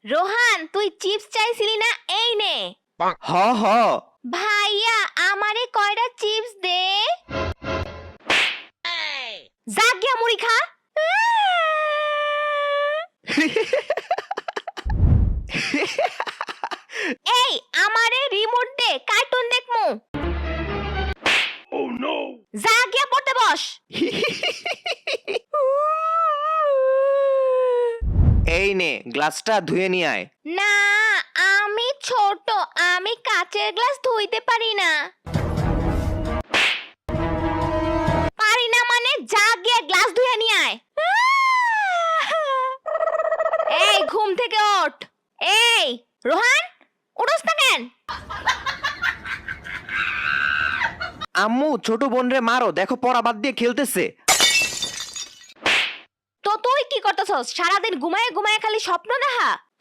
রোহান, তুই চিপস চাইছিলি না? এই নে। হ হ। ভাইয়া, আমারে কয়টা চিপস দে। যা গিয়া মুড়ি খা। এই, আমারে রিমোট দে, কার্টুন দেখমু। যা গিয়া পড়তে বস। এই নে গ্লাসটা ধুয়ে নিয়ে আয়। না, আমি ছোট, আমি কাচের গ্লাস ধুইতে পারি না। পারি না মানে যা গিয়ে গ্লাস ধুয়ে নিয়ে আয়। এই, ঘুম থেকে ওঠ। এই রোহান, উঠোস না কেন? আম্মু ছোট বোন রে মারো, দেখো পড়া বাদ দিয়ে খেলতেছে। তো তুই কি করতেছস? সারাদিন ঘুমায় ঘুমায় খালি স্বপ্ন দেখা।